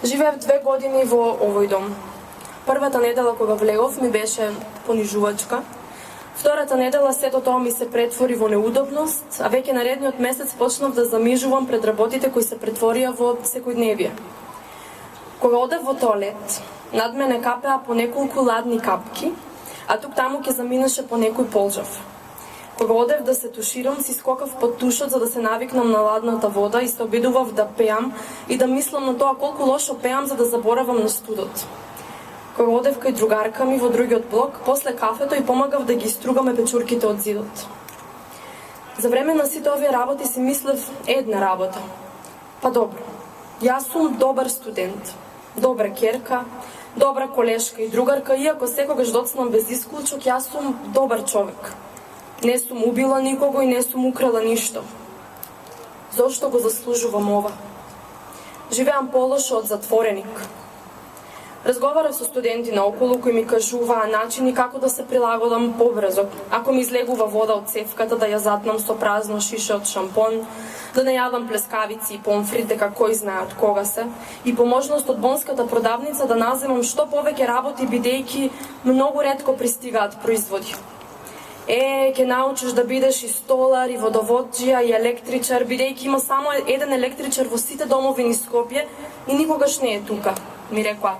Живеев 2 години во овој дом. Првата недела кога влегов ми беше понижувачка. Втората недела сето тоа ми се претвори во неудобност, а веќе наредниот месец почнав да замижувам пред работите кои се претворија во секојдневие. Кога одев во тоалет, над мене капеа по неколку ладни капки, а тук таму ќе заминеше по некој полжав. Кога одев да се туширам, си скокав под тушот за да се навикнам на ладната вода и се обидував да пеам и да мислам на тоа колку лошо пеам за да заборавам на студот. Кога одев кај другарка ми во другиот блок, после кафето и помагав да ги стругаме печурките од зидот. За време на сите овие работи си мислев една работа. Па добро, јас сум добар студент, добра ќерка, добра колешка и другарка, иако секогаш доцнам без исклучок, јас сум добар човек. Не сум убила никого и не сум украла ништо. Зошто го заслужувам ова? Живеам полошо од затвореник. Разговарав со студенти наоколу кои ми кажуваа начини како да се прилагодам побрзо. Ако ми излегува вода од цевката, да ја затнам со празно шише од шампон, да не јадам плескавици и помфрит, дека кој знае од кога се, и по можност од бонската продавница да наземам што повеќе работи, бидејќи многу ретко пристигаат производи. Ќе научиш да бидеш и столар, и водоводжија, и електричар, бидејќи има само еден електричар во сите домови низ Скопје и никогаш не е тука, ми рекоа.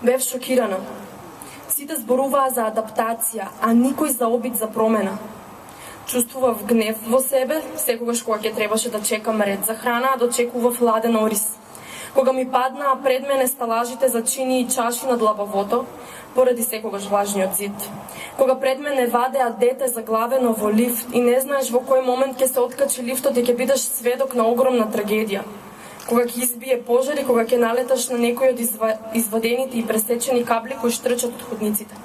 Бев шокирана. Сите зборуваа за адаптација, а никој за обид за промена. Чувствував гнев во себе, секогаш кога ќе требаше да чекам ред за храна, дочекував ладен ориз. Кога ми паднаа пред мене сталажите за чини и чаши над лабавото, поради секогаш влажниот зид. Кога пред мене вадеа дете заглавено во лифт и не знаеш во кој момент ќе се откачи лифтот и ќе бидеш сведок на огромна трагедија. Кога ќе избие пожар и кога ќе налеташ на некој од извадените и пресечени кабли кои штрчат од ходниците.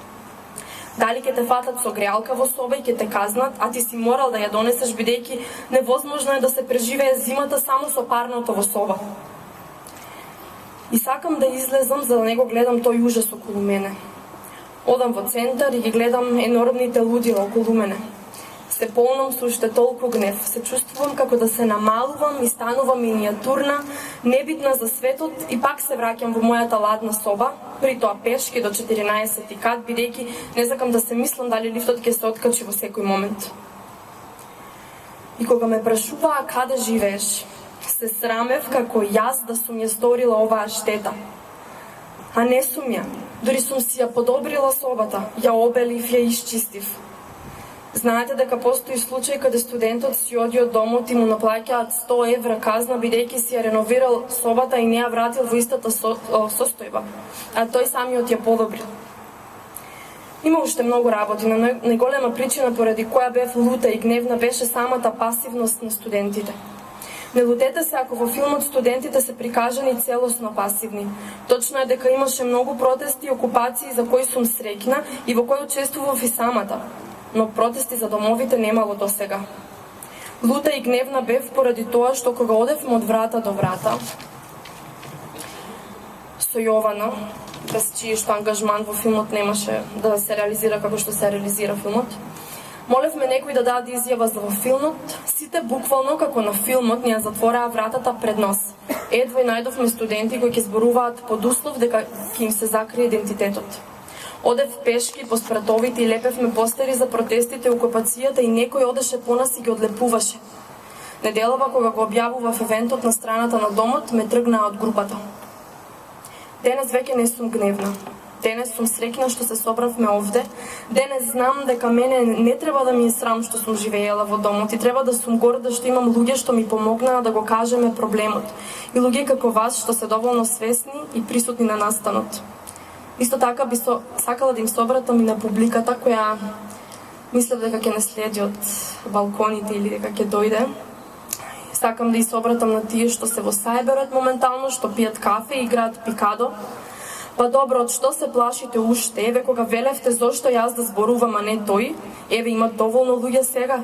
Дали ќе те фатат со греалка во соба и ќе те казнат, а ти си морал да ја донесеш бидејќи невозможно е да се преживее зимата само со парното во соба. И сакам да излезам за да не го гледам тој ужас околу мене. Одам во центар и ги гледам енормните лудила околу мене. Се полнам со уште толку гнев. Се чувствувам како да се намалувам и станувам минијатурна, небитна за светот и пак се враќам во мојата ладна соба, при тоа пешки до 14 кат, бидејќи не сакам да се мислам дали лифтот ќе се откачи во секој момент. И кога ме прашуваа каде живееш, се срамев како јас да сум ја сторила оваа штета. А не сум ја. Дори сум си ја подобрила собата, ја обелив, ја исчистив. Знаете дека постои случај каде студентот си оди од домот и му наплаќаат 100 евра казна бидејќи си ја реновирал собата и не ја вратил во истата состојба, а тој самиот ја подобрил. Има уште многу работи, но најголема причина поради која бев лута и гневна беше самата пасивност на студентите. Не лутете се ако во филмот студентите се прикажани целосно пасивни. Точно е дека имаше многу протести и окупации за кои сум среќна и во кои учествував и самата. Но протести за домовите немало до сега. Лута и гневна бев поради тоа што кога одевме од врата до врата со Јована, без чиј што ангажман во филмот немаше да се реализира како што се реализира филмот, молевме некој да даде изјава за во филмот, сите буквално како на филмот ни ја затвораа вратата пред нас. Едва и најдовме студенти кои ќе зборуваат под услов дека ќе им се закрие идентитетот. Одев пешки по спратовите и лепевме постери за протестите и окупацијата и некој одеше по нас и ги одлепуваше. Неделава кога го објавував евентот на страната на домот, ме тргнаа од групата. Денес веќе не сум гневна. Денес сум среќна што се собравме овде. Денес знам дека мене не треба да ми е срам што сум живеела во домот и треба да сум горда што имам луѓе што ми помогнаа да го кажеме проблемот. И луѓе како вас што се доволно свесни и присутни на настанот. Исто така би сакала да им се обратам и на публиката која мислев дека ќе не следи од балконите или дека ќе дојде. Сакам да и се обратам на тие што се во сајберот моментално, што пијат кафе и играат пикадо. Па добро, од што се плашите уште? Еве кога велевте зошто јас да зборувам, а не тој, еве има доволно луѓе сега.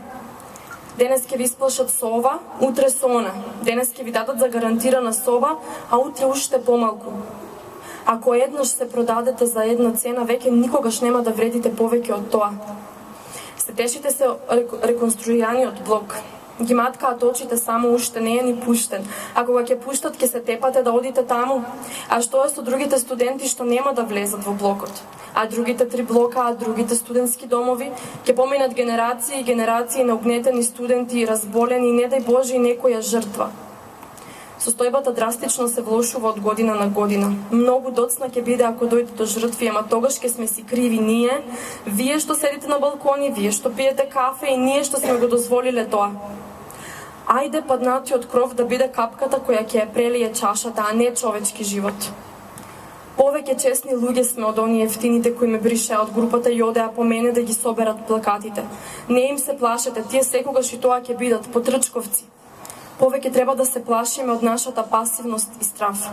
Денес ќе ви исплашат со ова, утре со она. Денес ќе ви дадат за гарантирана соба, а утре уште помалку. Ако еднаш се продадете за една цена, веќе никогаш нема да вредите повеќе од тоа. Сетешите се реконструираниот блок. Ги маткаат очите само уште не е ни пуштен. А кога ќе пуштат, ќе се тепате да одите таму. А што е со другите студенти што нема да влезат во блокот? А другите 3 блока, а другите студентски домови, ќе поминат генерации и генерации на угнетени студенти, разболени, не дај Боже и некоја жртва. Состојбата драстично се влошува од година на година. Многу доцна ќе биде ако дојде до жртви, ама тогаш ќе сме си криви ние, вие што седите на балкони, вие што пиете кафе и ние што сме го дозволиле тоа. Ајде паднатиот кров да биде капката која ќе ја прелие чашата, а не човечки живот. Повеќе честни луѓе сме од оние ефтините кои ме бришеа од групата и одеа по мене да ги соберат плакатите. Не им се плашете, тие секогаш и тоа ќе бидат потрчковци. Повеќе треба да се плашиме од нашата пасивност и страф.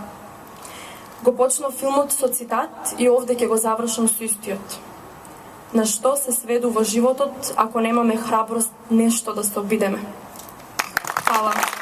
Го почнав филмот со цитат и овде ќе го завршам со истиот. На што се сведува животот ако немаме храброст нешто да се обидеме? Фала.